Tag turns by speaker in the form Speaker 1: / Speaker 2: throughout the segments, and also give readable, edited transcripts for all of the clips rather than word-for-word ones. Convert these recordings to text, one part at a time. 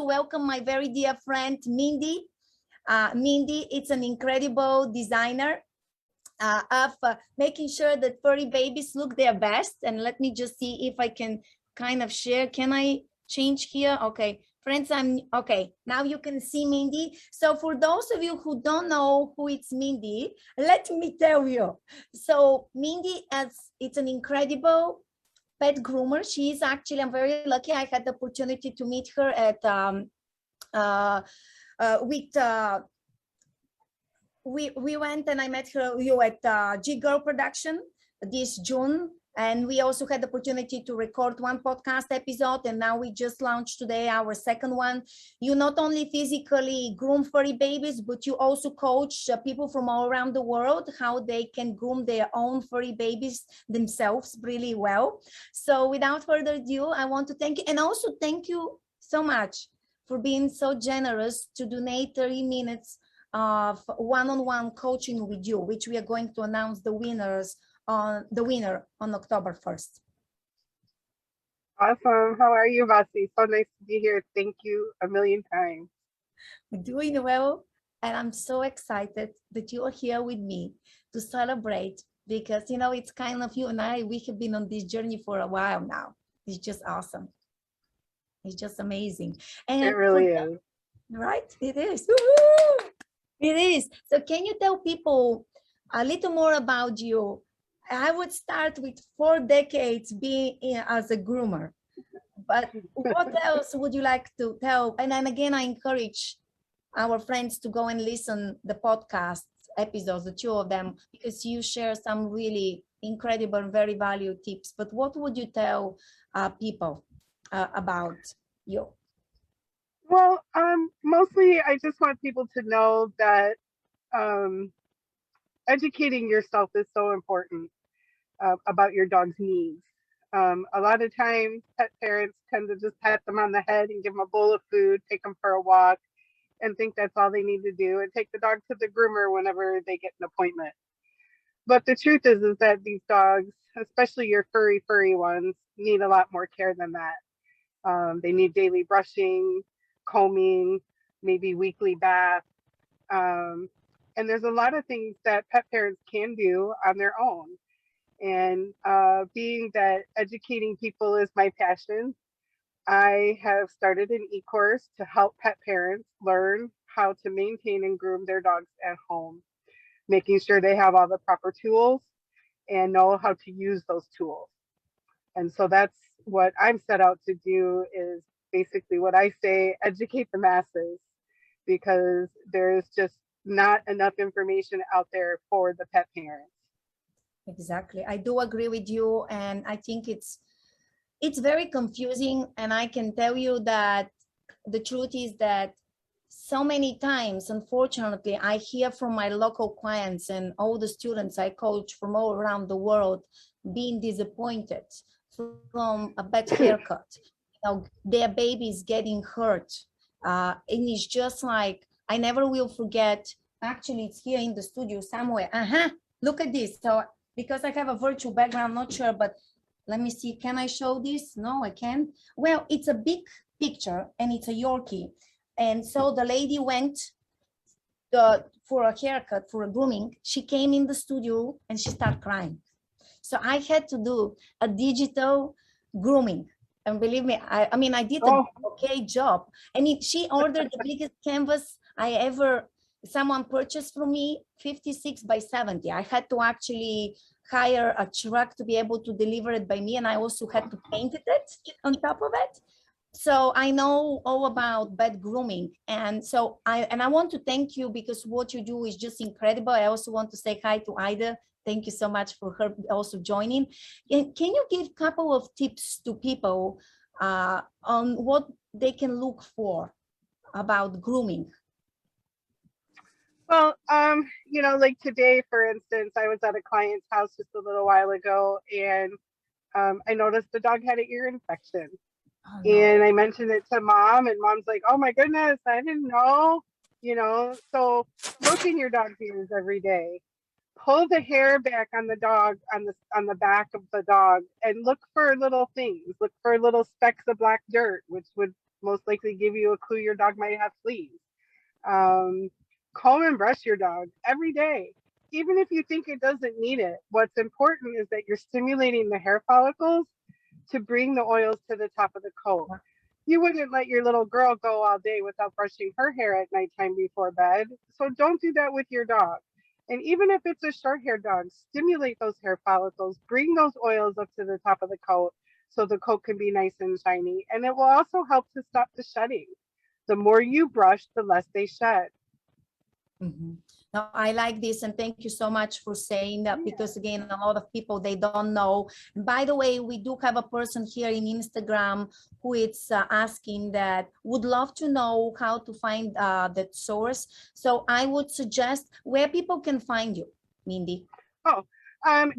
Speaker 1: to welcome my very dear friend, Mindy. Mindy, it's an incredible designer of making sure that furry babies look their best. And let me just see if I can kind of share. Can I change here? Okay. Friends, okay. Now you can see Mindy. So for those of you who don't know who it's Mindy, let me tell you. So Mindy, it's an incredible pet groomer. She is actually, I'm very lucky. I had the opportunity to meet her at we went and I met her at G Girl Production this June. And we also had the opportunity to record one podcast episode. And now we just launched today our second one. You not only physically groom furry babies, but you also coach people from all around the world, how they can groom their own furry babies themselves really well. So without further ado, I want to thank you. And also thank you so much for being so generous to donate 30 minutes of one-on-one coaching with you, which we are going to announce the winner on October 1st.
Speaker 2: Awesome. How are you, Vasi? So nice to be here. Thank you a million times.
Speaker 1: We're doing well, and I'm so excited that you are here with me to celebrate, because it's kind of you and I, we have been on this journey for a while now. It's just awesome. It's just amazing. And
Speaker 2: it really is.
Speaker 1: Right? It is. Woo-hoo! It is. So can you tell people a little more about you? I would start with 4 decades being as a groomer, but what else would you like to tell? And then again, I encourage our friends to go and listen the podcast episodes, the 2 of them, because you share some really incredible and very valuable tips. But what would you tell people about you?
Speaker 2: Well, mostly I just want people to know that educating yourself is so important about your dog's needs. A lot of times pet parents tend to just pat them on the head and give them a bowl of food, take them for a walk, and think that's all they need to do, and take the dog to the groomer whenever they get an appointment. But the truth is that these dogs, especially your furry ones, need a lot more care than that. They need daily brushing, combing, maybe weekly bath. And there's a lot of things that pet parents can do on their own. And being that educating people is my passion, I have started an e-course to help pet parents learn how to maintain and groom their dogs at home, making sure they have all the proper tools and know how to use those tools. And so that's what I'm set out to do, is basically what I say, educate the masses, because there's just not enough information out there for the pet parents.
Speaker 1: Exactly. I do agree with you. And I think it's very confusing. And I can tell you that the truth is that so many times, unfortunately, I hear from my local clients and all the students I coach from all around the world being disappointed from a bad haircut. Their baby is getting hurt. And it's just like, I never will forget. Actually, it's here in the studio somewhere. Look at this. So because I have a virtual background, not sure, but let me see. Can I show this? No, I can't. Well, it's a big picture and it's a Yorkie. And so the lady went for a haircut, for a grooming. She came in the studio and she started crying. So I had to do a digital grooming. And believe me, I mean, I did an okay job. And she ordered the biggest canvas someone purchased from me, 56 by 70. I had to actually hire a truck to be able to deliver it by me. And I also had to paint it on top of it. So I know all about bad grooming. And so I want to thank you, because what you do is just incredible. I also want to say hi to Ida. Thank you so much for her also joining. And can you give a couple of tips to people on what they can look for about grooming?
Speaker 2: Well, like today, for instance, I was at a client's house just a little while ago, and I noticed the dog had an ear infection. Oh, no. And I mentioned it to Mom, and Mom's like, "Oh my goodness, I didn't know." So look in your dog's ears every day. Pull the hair back on the dog, on the back of the dog, and look for little things. Look for little specks of black dirt, which would most likely give you a clue your dog might have fleas. Um, Comb and brush your dog every day. Even if you think it doesn't need it, what's important is that you're stimulating the hair follicles to bring the oils to the top of the coat. You wouldn't let your little girl go all day without brushing her hair at nighttime before bed. So don't do that with your dog. And even if it's a short haired dog, stimulate those hair follicles, bring those oils up to the top of the coat so the coat can be nice and shiny. And it will also help to stop the shedding. The more you brush, the less they shed.
Speaker 1: Mm-hmm. Now, I like this, and thank you so much for saying that, because again, a lot of people, they don't know. And by the way, we do have a person here in Instagram who is asking that would love to know how to find that source. So I would suggest where people can find you, Mindy.
Speaker 2: Oh,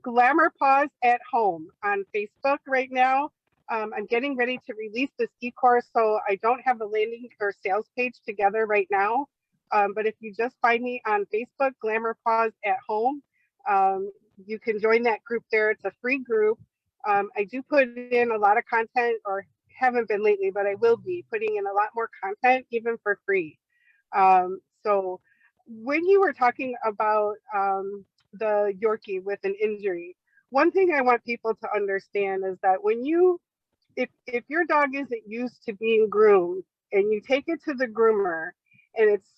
Speaker 2: Glamour Paws at Home on Facebook right now. I'm getting ready to release this e-course, so I don't have a landing or sales page together right now. But if you just find me on Facebook, Glamour Paws at Home, you can join that group there. It's a free group. I do put in a lot of content, or haven't been lately, but I will be putting in a lot more content, even for free. So when you were talking about the Yorkie with an injury, one thing I want people to understand is that when if your dog isn't used to being groomed and you take it to the groomer and it's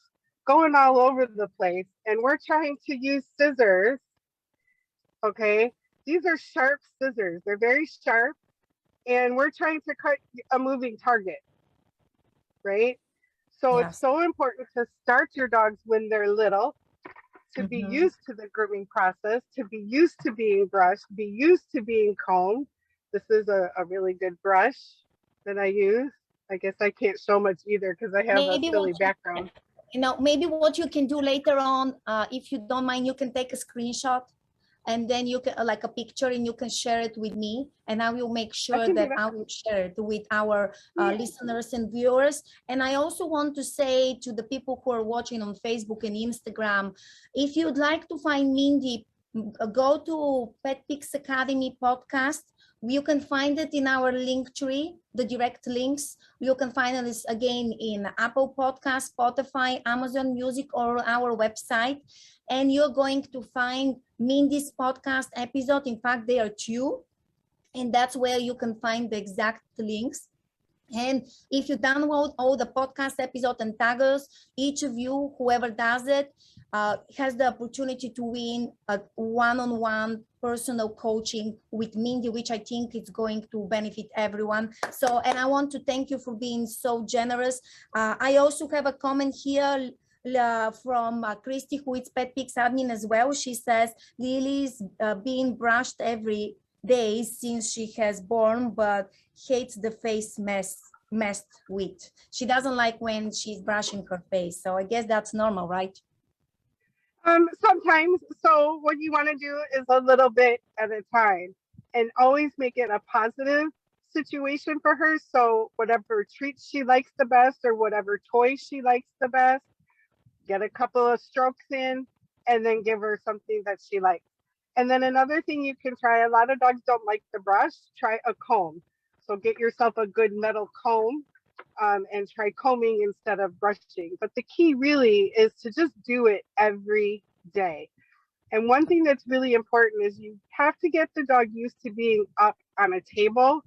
Speaker 2: going all over the place and we're trying to use scissors, okay, these are sharp scissors, they're very sharp, and we're trying to cut a moving target, right? So
Speaker 1: Yes.
Speaker 2: it's so important to start your dogs when they're little, to be
Speaker 1: Mm-hmm.
Speaker 2: used to the grooming process, to be used to being brushed, be used to being combed. This is a really good brush that I use. I guess I can't show much either because I have a
Speaker 1: Maybe
Speaker 2: silly background.
Speaker 1: maybe what you can do later on, if you don't mind, you can take a screenshot, and then you can like a picture, and you can share it with me, and I will make
Speaker 2: I
Speaker 1: sure
Speaker 2: can do
Speaker 1: that
Speaker 2: that.
Speaker 1: I will share it with our
Speaker 2: Yeah.
Speaker 1: listeners and viewers. And I also want to say to the people who are watching on Facebook and Instagram, if you'd like to find Mindy, go to PetPix Academy Podcast. You can find it in our link tree, the direct links. You can find this again in Apple Podcast, Spotify, Amazon Music, or our website. And you're going to find Mindy's podcast episode. In fact, there are two, and that's where you can find the exact links. And if you download all the podcast episode and tag us, each of you, whoever does it, has the opportunity to win a one-on-one personal coaching with Mindy, which I think is going to benefit everyone. So, and I want to thank you for being so generous. I also have a comment here from Christy, who is PetPix admin as well. She says Lily's being brushed every day since she has born, but hates the face messed with. She doesn't like when she's brushing her face. So I guess that's normal, right?
Speaker 2: Sometimes. So what you want to do is a little bit at a time, and always make it a positive situation for her. So whatever treats she likes the best, or whatever toys she likes the best, get a couple of strokes in, and then give her something that she likes. And then another thing you can try, a lot of dogs don't like the brush, try a comb. So get yourself a good metal comb, and try combing instead of brushing. But the key really is to just do it every day. And one thing that's really important is you have to get the dog used to being up on a table.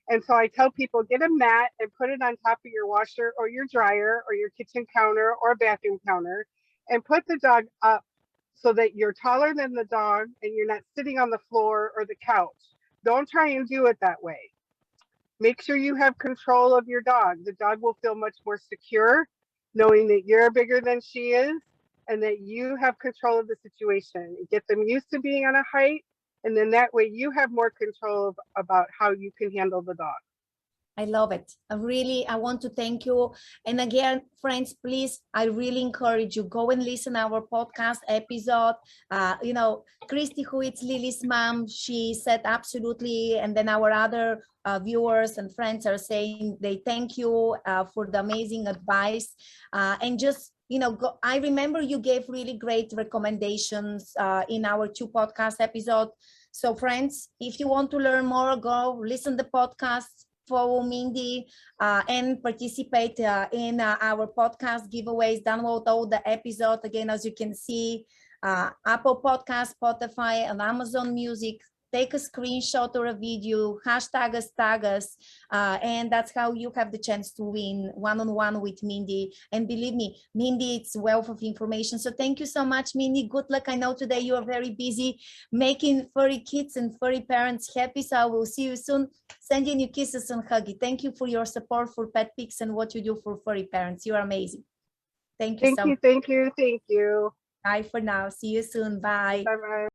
Speaker 2: And so I tell people, get a mat and put it on top of your washer or your dryer or your kitchen counter or bathroom counter, and put the dog up so that you're taller than the dog and you're not sitting on the floor or the couch. Don't try and do it that way. Make sure you have control of your dog. The dog will feel much more secure knowing that you're bigger than she is and that you have control of the situation. Get them used to being on a height, and then that way you have more control about how you can handle the dog.
Speaker 1: I love it. I want to thank you. And again, friends, please, I really encourage you, go and listen to our podcast episode. Christy, who is Lily's mom, she said absolutely. And then our other viewers and friends are saying they thank you for the amazing advice. And just, I remember you gave really great recommendations in our 2 podcast episodes. So friends, if you want to learn more, go listen to the podcast. follow Mindy and participate in our podcast giveaways. Download all the episodes again, as you can see, Apple Podcast, Spotify, and Amazon Music. Take a screenshot or a video, hashtag us, tag us, and that's how you have the chance to win one-on-one with Mindy. And believe me, Mindy, it's wealth of information. So thank you so much, Mindy. Good luck. I know today you are very busy making furry kids and furry parents happy. So I will see you soon. Sending you kisses and huggy. Thank you for your support for PetPix and what you do for furry parents. You are amazing. Thank you so much.
Speaker 2: Thank you.
Speaker 1: Bye for now. See you soon. Bye.
Speaker 2: Bye-bye.